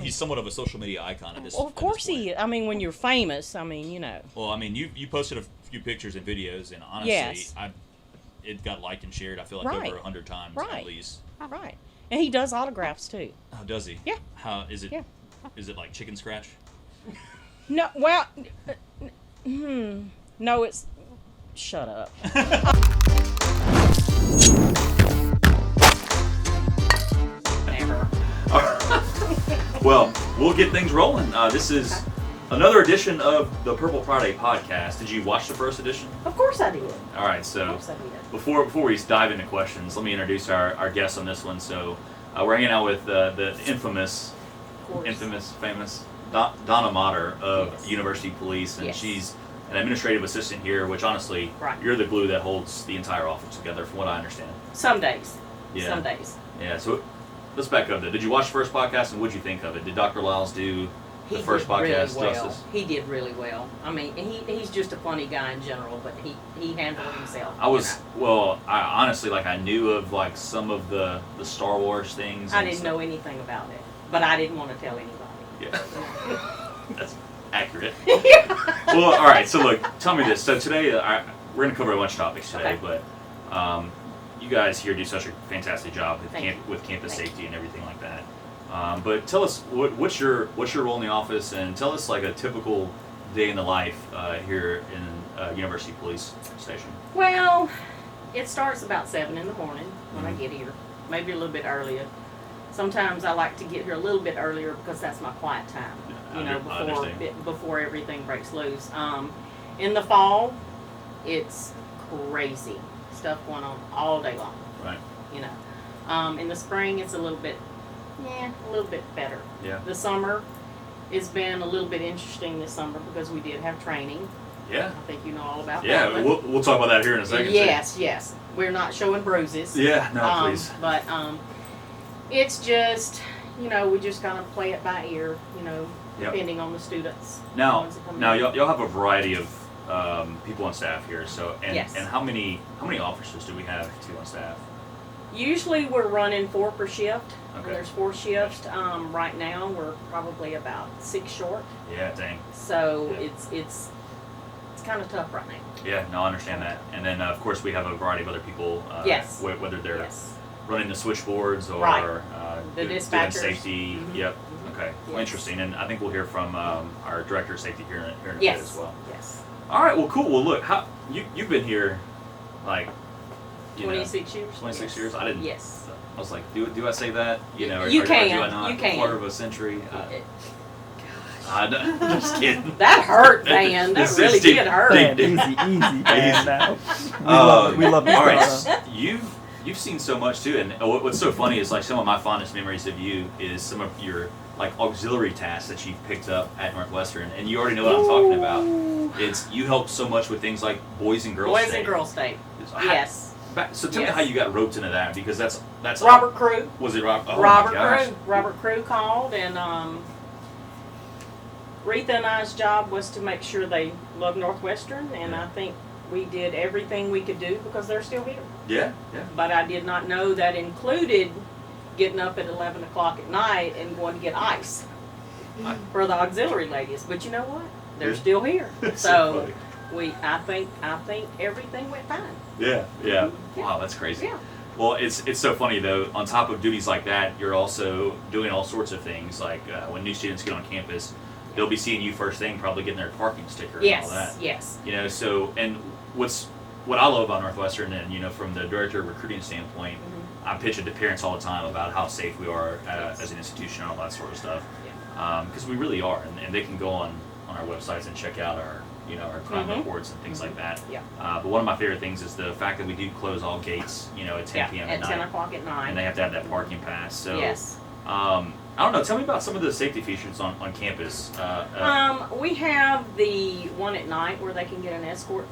he's somewhat of a social media icon at this. Well, of course he is. I mean, when you're famous, I mean, you know. Well, I mean, you posted a few pictures and videos, and honestly, Yes. it got liked and shared. I feel like Right. over 100 times Right. at least. Right. And he does autographs too. Oh, does he? Yeah. How is it? Yeah. Is it like chicken scratch? No, well, no, it's. Shut up. Never. Well, we'll get things rolling. This is another edition of the Purple Priday podcast. Did you watch the first edition? Of course I did. All right, so Of course I did. before we dive into questions, let me introduce our guest on this one. So we're hanging out with the famous Donna Motter of Yes. University Police, and Yes. she's an administrative assistant here, which honestly, Right. you're the glue that holds the entire office together, from what I understand. Some days. Yeah. Some days. Yeah, so let's back up. Did you watch the first podcast, and what did you think of it? Did Dr. Lyles do the first did really podcast well. justice? He did really well. I mean, he's just a funny guy in general, but he handled himself. I honestly, I knew of some of the Star Wars things. I didn't know anything about it, but I didn't want to tell anybody. Yeah. That's accurate. Well, all right. So look, tell me this. So today, we're going to cover a bunch of topics today, Okay. but you guys here do such a fantastic job with, Thank you. with campus Thank safety and everything like that. But tell us what's your role in the office, and tell us a typical day in the life here in University Police Station. Well, it starts about 7 in the morning when I Mhm. get here, maybe a little bit earlier. Sometimes I like to get here a little bit earlier because that's my quiet time. Yeah, You know, I understand. before everything breaks loose. In the fall, it's crazy stuff going on all day long. Right. You know, in the spring it's a little bit better. Yeah. The summer, it's been a little bit interesting this summer because we did have training. Yeah. I think you know all about Yeah. that. We'll talk about that here in a second. Yes. We're not showing bruises. Yeah. No, please. But it's just, you know, we just kind of play it by ear, you know, Yep. depending on the students. the Now, ones that come now in. y'all have a variety of people on staff here. So, Yes. and how many officers do we have too on staff? Usually we're running 4 per shift. Okay. There's 4 shifts. Right now we're probably about 6 short. Yeah, dang. So Yeah. it's kind of tough right now. Yeah, no, I understand that. And then, of course, we have a variety of other people. Yes. Whether they're Yes. running the switchboards or Right. The doing dispatchers. safety. Mhm. Yep. Mhm. Okay. Well, Yes. interesting. And I think we'll hear from our director of safety here in a bit Yes. as well. Yes. All right. Well, cool. Well, look, you've been here, you know, 26 years. 26 Yes. years. I didn't. Yes. I was like, do I say that? You know, You or can. do I not? You can. Quarter of a century. It- I'm just kidding. That hurt, man. That This really is deep. did hurt. Deep. Easy, man. Now. We love All right, Donna. you've seen so much too, and what's so funny is some of my fondest memories of you is some of your auxiliary tasks that you've picked up at Northwestern, and you already know what I'm talking about. It's you help so much with things like Boys and Girls Boys Day. and Girls Day. How- Yes. So tell me Yes. how you got roped into that, because that's Robert Crew. Was it Robert? Oh Robert my gosh. Crew. Robert Crew called, and Retha and I's job was to make sure they loved Northwestern, and Yeah. I think we did everything we could do because they're still here. Yeah. But I did not know that included getting up at 11 o'clock at night and going to get ice for the auxiliary ladies. But you know what? They're Yeah. still here. That's So funny. I think everything went fine. Yeah. Yeah. Wow, that's crazy. Yeah. Well, it's so funny though. On top of duties like that, you're also doing all sorts of things. When new students get on campus, they'll be seeing you first thing, probably getting their parking sticker and all that. Yes. You know, so and what I love about Northwestern, and from the director of recruiting standpoint, Mm-hmm. I pitch it to parents all the time about how safe we are as an institution and all that sort of stuff. Because we really are, and they can go on our websites and check out our crime Mhm. reports and things like that. Yeah. But one of my favorite things is the fact that we do close all gates, at 10 p.m. at at 10 night, o'clock at night. and they have to have that parking pass. So, Yes. I don't know. Tell me about some of the safety features on campus. We have the one at night where they can get an escort,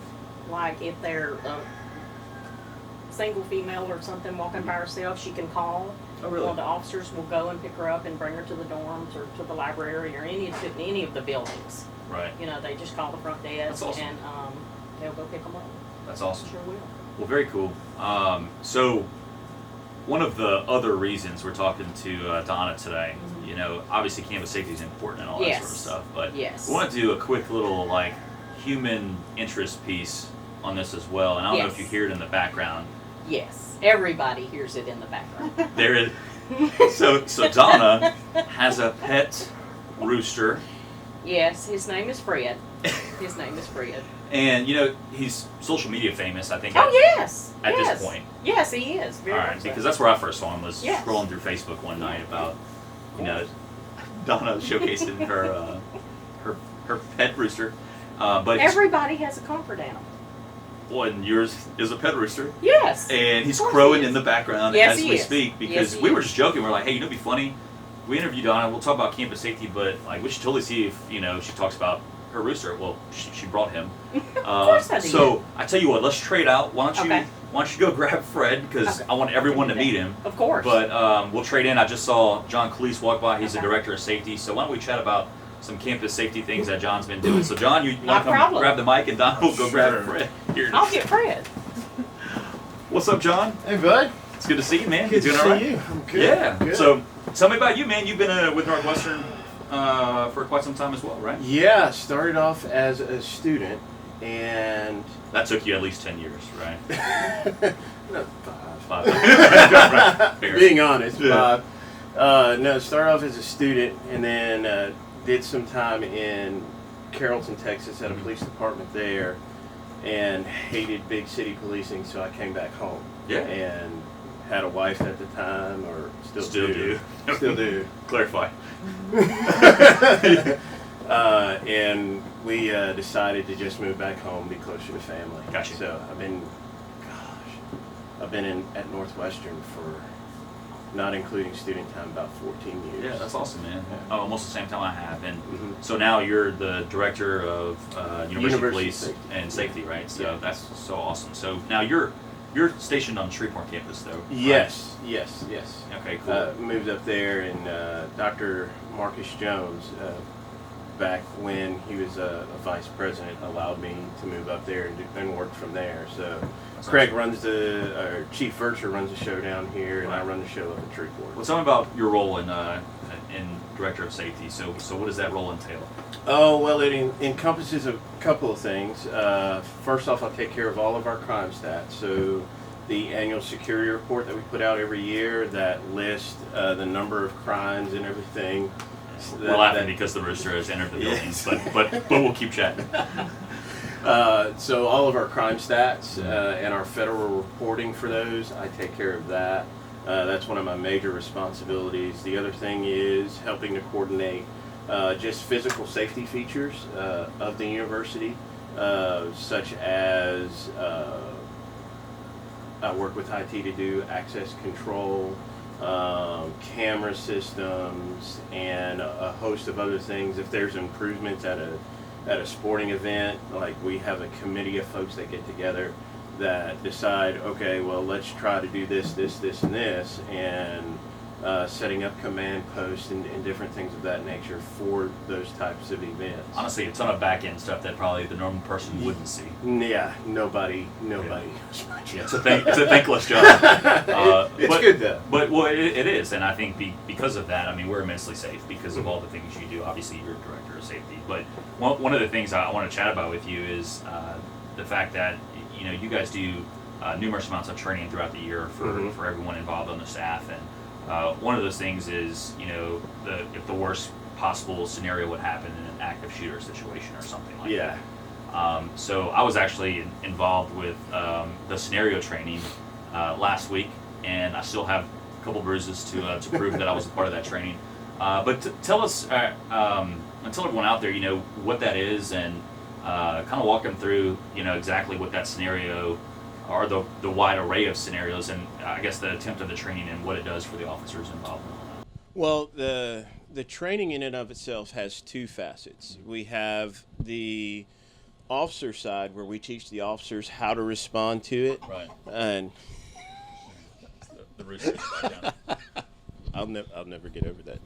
like if they're a single female or something walking by herself, she can call. Oh, really? One of the officers will go and pick her up and bring her to the dorms or to the library or any of the buildings. Right. You know, they just call the front desk. That's awesome. And they'll go pick them up. That's awesome. Sure will. Well, very cool. So, one of the other reasons we're talking to Donna today, you know, obviously campus safety is important and all that sort of stuff, but we want to do a quick little like human interest piece on this as well. And I don't know if you hear it in the background. Yes, everybody hears it in the background. There is. So Donna has a pet rooster. Yes, his name is Fred. His name is Fred. And you know he's social media famous, I think. Oh yes. At this point. Yes, he is. Very All right, because that's where I first saw him. Was scrolling through Facebook one night about, you know, Donna showcasing her pet rooster. But everybody has a comfort animal. Well, and yours is a pet rooster. Yes. And he's crowing in the background as we speak because we were just joking. We're like, hey, you know, it'd be funny. We interviewed Donna. We'll talk about campus safety, but like we should totally see if she talks about her rooster. Well, she brought him. Of course I did. So I tell you what, let's trade out. Why don't you go grab Fred because I want everyone to meet him. Of course. But we'll trade in. I just saw John Cleese walk by. He's the director of safety. So why don't we chat about some campus safety things that John's been doing. So John, you want to come grab the mic and Don will go grab Fred. Here. I'll get Fred. What's up, John? Hey, bud. It's good to see you, man. Good doing to all right? see you. I'm good. Yeah. Good. So tell me about you, man. You've been with Northwestern for quite some time as well, right? Yeah, started off as a student, and that took you at least 10 years, right? No, 5. Right. Being honest, 5. No, started off as a student, and then did some time in Carrollton, Texas, at a police department there, and hated big city policing, so I came back home. Yeah. And had a wife at the time, or still do. Still do. Clarify. And we decided to just move back home, be closer to family. Gotcha. So I've been at Northwestern for, not including student time, about 14 years. Yeah, that's awesome, man. Yeah. Almost the same time I have. And so now you're the director of University Police and Safety, right? So that's so awesome. So now you're stationed on the Shreveport campus, though. Right? Yes. Okay, cool. Moved up there, and Dr. Marcus Jones, back when he was a vice president, allowed me to move up there and work from there. So that's Craig awesome. Chief Vircher runs the show down here, and I run the show up in Shreveport. Well, tell me about your role in Director of Safety. So what does that role entail? Oh, well, it encompasses a couple of things. First off, I'll take care of all of our crime stats. So the annual security report that we put out every year that lists the number of crimes and everything. We're laughing because the rooster has entered the buildings, but we'll keep chatting. So all of our crime stats and our federal reporting for those, I take care of that. That's one of my major responsibilities. The other thing is helping to coordinate just physical safety features of the university, such as I work with IT to do access control, camera systems, and a host of other things. If there's improvements at a sporting event, like we have a committee of folks that get together that decide, okay, well, let's try to do this, and this, and setting up command posts and different things of that nature for those types of events. Honestly, a ton of back-end stuff that probably the normal person wouldn't see. Yeah, nobody knows my job. It's a thankless job. It's good though. But well, it is, and I think because of that, I mean, we're immensely safe because of all the things you do. Obviously, you're director of safety, but one of the things I want to chat about with you is the fact that you guys do numerous amounts of training throughout the year for everyone involved on the staff, and one of those things is if the worst possible scenario would happen in an active shooter situation or something like that. So I was actually involved with the scenario training last week, and I still have a couple bruises to prove that I was a part of that training. But tell us, and tell everyone out there, what that is, and kind of walk them through, exactly what that scenario, or the wide array of scenarios, and I guess the attempt of the training and what it does for the officers involved in all that. Well, the training in and of itself has two facets. We have the officer side where we teach the officers how to respond to it. Right. And the rooster back down. I'll never get over that.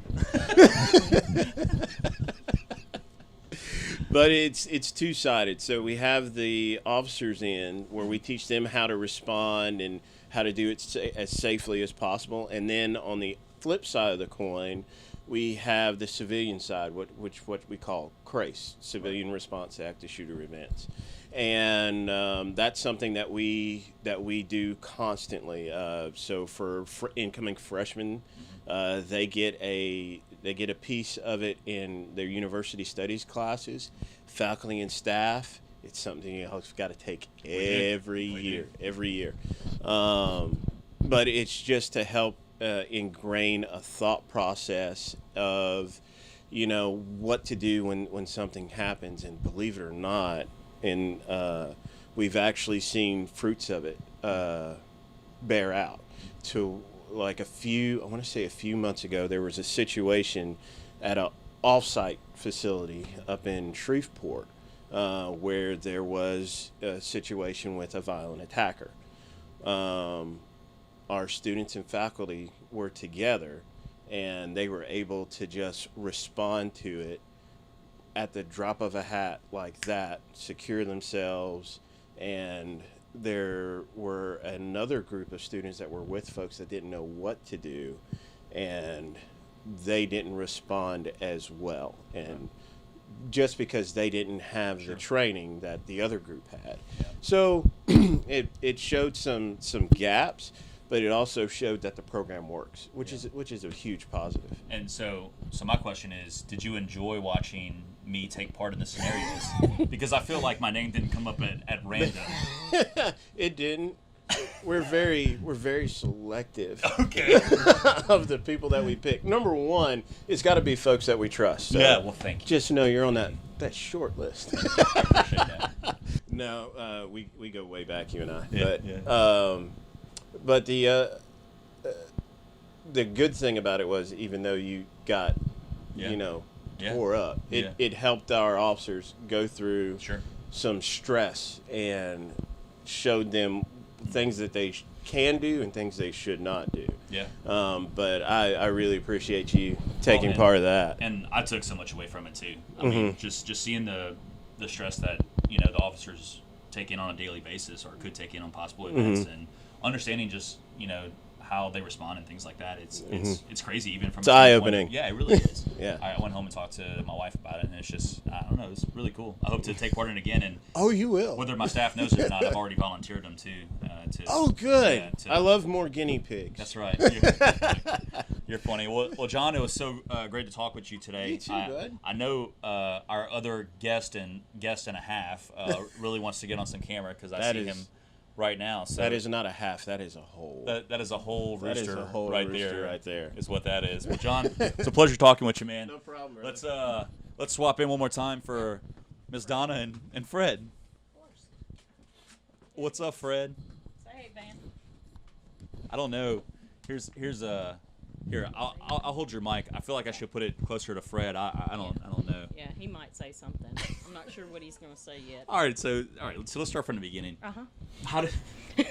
But it's two-sided. So we have the officers in where we teach them how to respond and how to do it as safely as possible. And then on the flip side of the coin, we have the civilian side, what we call CRACE, Civilian Response Active Shooter Events, and that's something that we do constantly. So for incoming freshmen, they get a piece of it in their university studies classes. Faculty and staff, it's something you've got to take every year. But it's just to help ingrain a thought process of, what to do when something happens. And believe it or not, we've actually seen fruits of it bear out. To like a few months ago, there was a situation at an off-site facility up in Shreveport where there was a situation with a violent attacker. Our students and faculty were together, and they were able to just respond to it at the drop of a hat like that, secure themselves. And there were another group of students that were with folks that didn't know what to do, and they didn't respond as well. And just because they didn't have the training that the other group had. Yeah. So it showed some gaps, but it also showed that the program works, which is a huge positive. And so my question is, did you enjoy watching me take part in the scenarios? Because I feel like my name didn't come up at random. It didn't. We're very selective. Okay. Of the people that we pick. Number one, it's got to be folks that we trust. So yeah. Well, thank you. Just know you're on that short list. I appreciate that. No, we go way back, you and I. Yeah, But the good thing about it was, even though you got, tore up, it helped our officers go through some stress and showed them things that they can do and things they should not do. Yeah. But I really appreciate you taking part of that. And I took so much away from it too. I mean, just seeing the stress that the officers take in on a daily basis, or could take in on possible events, and understanding just how they respond and things like that. It's crazy, even from. It's eye-opening. Yeah, it really is. Yeah. I went home and talked to my wife about it, and it's just, I don't know, it's really cool. I hope to take part in it again. And oh, you will. Whether my staff knows it or not, I've already volunteered them to. Oh, good. I love more guinea pigs. That's right. You're funny. Well, John, it was so great to talk with you today. Me too, bud. I know our other guest and a half really wants to get on some camera, because I see him right now. So that is not a half. That is a whole. That is a whole rooster. That is a whole rooster right there. Is what that is. Well, John, it's a pleasure talking with you, man. No problem, brother. Let's swap in one more time for Miss Donna and Fred. Of course. What's up, Fred? Say hey, Van. I don't know. Here, I'll hold your mic. I feel like I should put it closer to Fred. I don't know. Yeah, he might say something. I'm not sure what he's going to say yet. All right, so let's start from the beginning. How did? Can't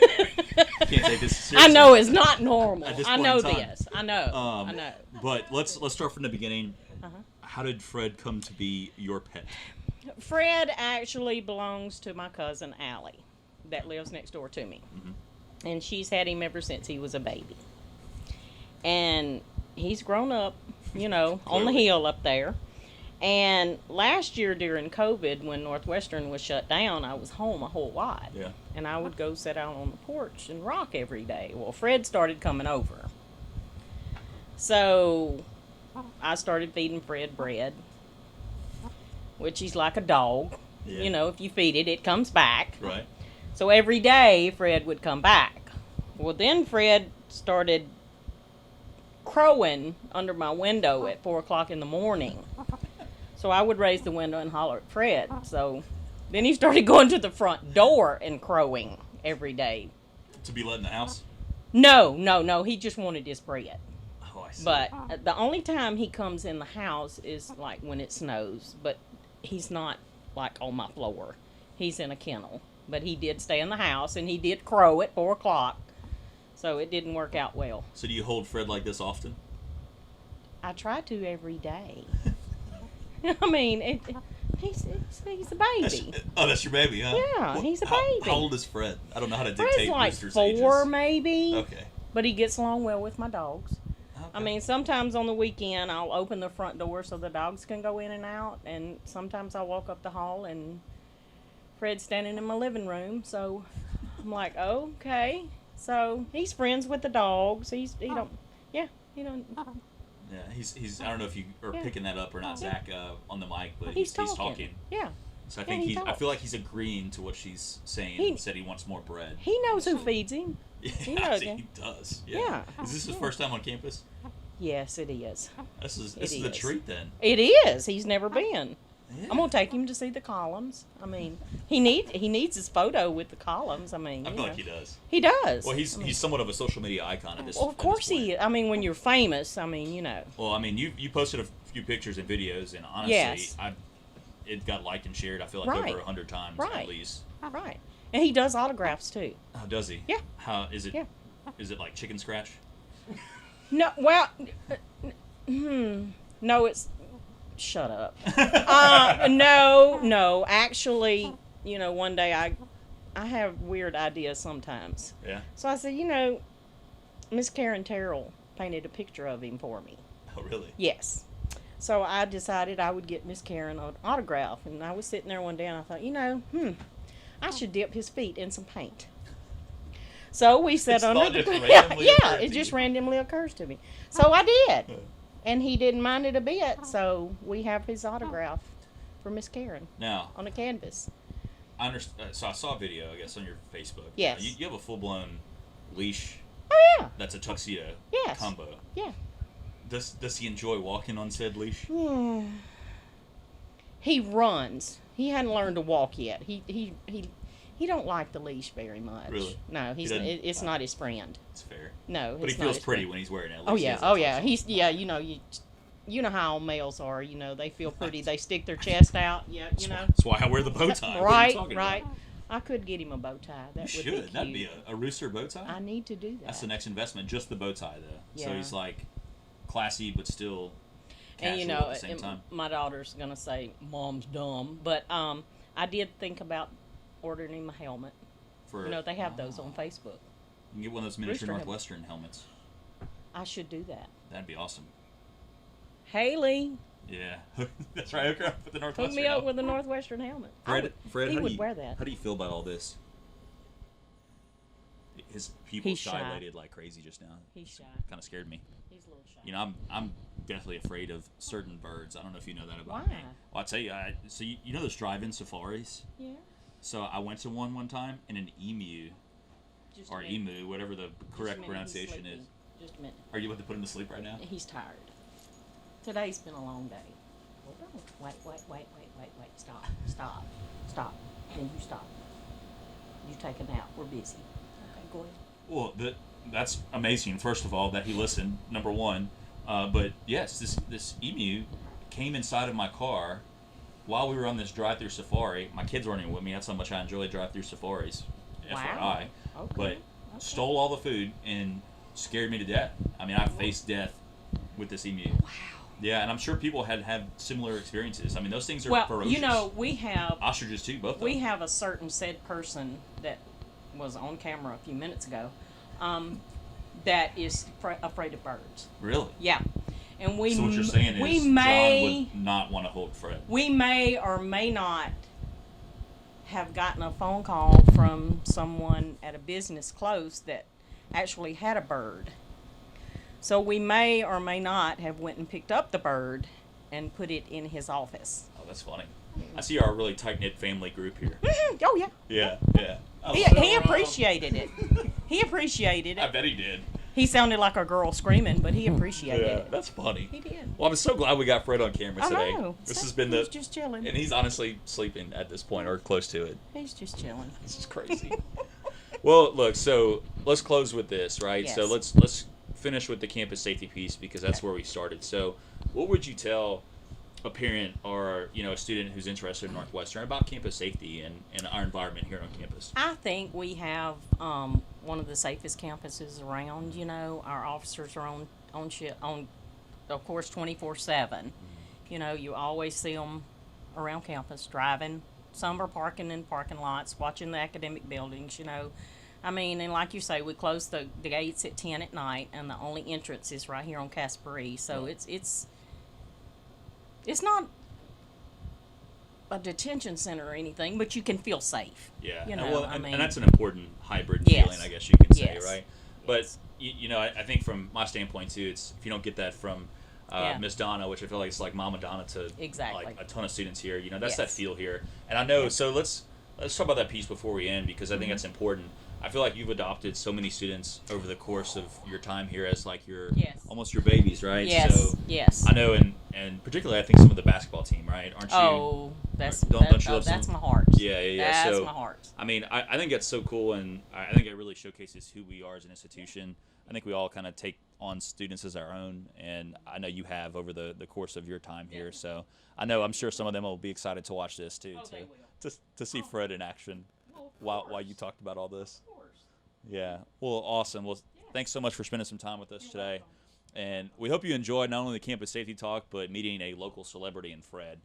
take this seriously. I know it's not normal. I know time. this. I know. I know. But let's start from the beginning. How did Fred come to be your pet? Fred actually belongs to my cousin Allie, that lives next door to me, and she's had him ever since he was a baby. And he's grown up, on the hill up there. And last year during COVID, when Northwestern was shut down, I was home a whole lot. Yeah. And I would go sit out on the porch and rock every day. Well, Fred started coming over. So I started feeding Fred bread, which he's like a dog. Yeah. If you feed it, it comes back. Right. So every day, Fred would come back. Well, then Fred started crowing under my window at 4 o'clock in the morning. So I would raise the window and holler at Fred. So then he started going to the front door and crowing every day. To be let in the house? No. He just wanted his bread. Oh, I see. But the only time he comes in the house is like when it snows. But he's not like on my floor. He's in a kennel. But he did stay in the house, and he did crow at 4 o'clock. So it didn't work out well. So do you hold Fred like this often? I try to every day. I mean, He's a baby. That's your baby, huh? Yeah, he's a baby. How old is Fred? I don't know how to Fred's dictate like Rooster's 4 ages. maybe. Okay. But he gets along well with my dogs. Okay. I mean, sometimes on the weekend I'll open the front door so the dogs can go in and out, and sometimes I'll walk up the hall and Fred's standing in my living room. So I'm like, oh, okay. So he's friends with the dogs. He don't. Yeah, he don't. Yeah, he's. I don't know if you are picking that up or not, Zach, on the mic, but He's he's talking. talking. Yeah. So I Yeah, think he I feel like he's agreeing to what she's saying. He- And said he wants more bread. He knows who feeds him. Yeah, knows he it. does. Yeah. Is this his first time on campus? Yes, it is. This is It a is. treat then. It is. He's never been. Yeah. I'm gonna take him to see the columns. I mean, he needs his photo with the columns. I mean, I you feel know. like he does. He does. Well, he's I mean, he's somewhat of a social media icon at this. well, of at this course point. he is. I mean, when you're famous, I mean, you know. Well, I mean, you posted a few pictures and videos, and honestly, Yes. it got liked and shared. I feel like Right. over 100 times Right. at least. Right. And he does autographs too. How does he? Yeah. How is it? Yeah. Is it like chicken scratch? No, well, no, it's. Shut up. No. Actually, you know, one day I have weird ideas sometimes. Yeah. So I said, you know, Miss Karen Terrell painted a picture of him for me. Oh, really? Yes. So I decided I would get Miss Karen an autograph, and I was sitting there one day and I thought, you know, I should dip his feet in some paint. So we sat It's under thought the just yeah, randomly occurred it to just you. randomly occurs to me. So I did, and he didn't mind it a bit. So we have his autograph for Miss Karen Now, on a canvas. I understand. So I saw a video, I guess, on your Facebook. Yes. You have a full blown leash. Oh yeah, That's a tuxedo. Yes. Combo. yeah. Does he enjoy walking on said leash? He runs. He hadn't learned to walk yet. He don't like the leash very much. Really? No, doesn't- it's not his friend. It's fair. No, But he it's not feels his pretty friend. when he's wearing that leash. Oh He yeah, has a oh yeah. tuxedo. He's you know how males are. You know they feel pretty. They stick their chest out. Yeah, you know. That's why I wear the bow tie. What are you Right, talking right. about? I could get him a bow tie. That You would should. be cute. That'd be a rooster bow tie. I need to do that. That's the next investment. Just the bow tie, though. So Yeah. he's like classy, but still casual And you know, at the same time. my daughter's gonna say mom's dumb, but I did think about ordering him a helmet. For You know, they have those on Facebook. You can get one of those miniature Rooster helmet. Northwestern helmets. I should do that. That'd be awesome. Haley, Yeah, that's right. Hook her up with the Northwestern. hook me up helmet. with a Northwestern helmet. Fred, he how would do you, wear that. How do you feel about all this? His pupils He's shy. dilated like crazy just now. He's shy. Kind of scared me. He's a little shy. You know, I'm deathly afraid of certain birds. I don't know if you know that about Why? me. Well, I'll tell you. So you know those drive-in safaris? Yeah. So I went to one time, and an emu Just or a minute. emu, whatever the Just a correct minute, he's pronunciation is. sleeping. Just a minute. Are you about to put him to sleep right now? He's tired. Today's been a long day. Hold on. Wait. Stop. Then you stop. You take a nap. We're busy. Okay, go ahead. Well, that's amazing. First of all, that he listened. Number one, but yes, this emu came inside of my car while we were on this drive-through safari. My kids weren't even with me. That's how much I enjoy drive-through safaris. Wow. FYI. Okay. But Okay. stole all the food and scared me to death. I mean, I faced death with this emu. Wow. Yeah, and I'm sure people had similar experiences. I mean, those things are Well, ferocious. you know, we have Ostriches too, both of we them. have a certain said person that was on camera a few minutes ago, that is afraid of birds. Really? Yeah, and we So what you're saying is we John may would not want to hold Fred. we may or may not have gotten a phone call from someone at a business close that actually had a bird. So we may or may not have went and picked up the bird and put it in his office. Oh, that's funny. I see our really tight-knit family group here. Oh yeah. Yeah. He appreciated it. He appreciated I it. bet he did. He sounded like a girl screaming, but he appreciated Yeah, it. that's funny. He did. Well, I'm so glad we got Fred on camera I today. know. This So has been he's just chilling. and he's honestly sleeping at this point or close to it. He's just chilling. This is crazy. Well, look, so let's close with this, right? So Yes. let's finish with the campus safety piece because that's where we started. So, what would you tell a parent or a student who's interested in Northwestern about campus safety and our environment here on campus? I think we have one of the safest campuses around. You know, our officers are on of course, 24/7. You know, you always see them around campus, driving. Some are parking in parking lots, watching the academic buildings, you know. I mean, and like you say, we close the gates at 10 at night, and the only entrance is right here on Caspery. So it's not a detention center or anything, but you can feel safe. Yeah, You know, well, I and mean, that's an important hybrid Yes. feeling, I guess you could say, Yes. right? Yes. But you know, I think from my standpoint too, it's if you don't get that from Yeah. Miss Donna, which I feel like it's like Mama Donna to Exactly. like a ton of students here. You know, that's that Yes. feel here, and I know. Yes. So let's talk about that piece before we end because I think that's important. I feel like you've adopted so many students over the course of your time here as like your Yes. almost your babies, right? Yes, So yes. I know, and particularly I think some of the basketball team, right? Aren't you? Oh, that's Don't you love that's some- my heart. Yeah. That's So my heart. I mean, I think that's so cool, and I think it really showcases who we are as an institution. I think we all kind of take on students as our own, and I know you have over the course of your time here. So I'm sure some of them will be excited to watch this too, Oh, they will. to see Fred in action Well, of while you course. talked about all this. Of course. Yeah. Well, awesome. Well, thanks so much for spending some time with us today. And we hope you enjoyed not only the campus safety talk, but meeting a local celebrity in Fred.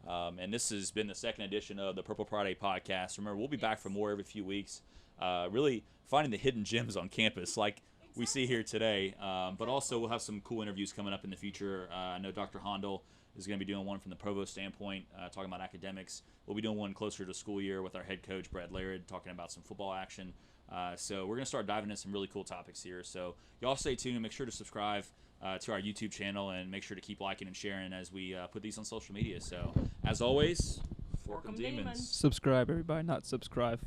And this has been the second edition of the Purple Priday podcast. Remember, we'll be back for more every few weeks, really finding the hidden gems on campus like we see here today. But also we'll have some cool interviews coming up in the future. I know Dr. Hondel is going to be doing one from the provost standpoint, talking about academics. We'll be doing one closer to school year with our head coach, Brad Laird, talking about some football action. So we're going to start diving into some really cool topics here. So y'all stay tuned and make sure to subscribe to our YouTube channel and make sure to keep liking and sharing as we put these on social media. So as always, fork 'em demons. Subscribe, everybody, not subscribe.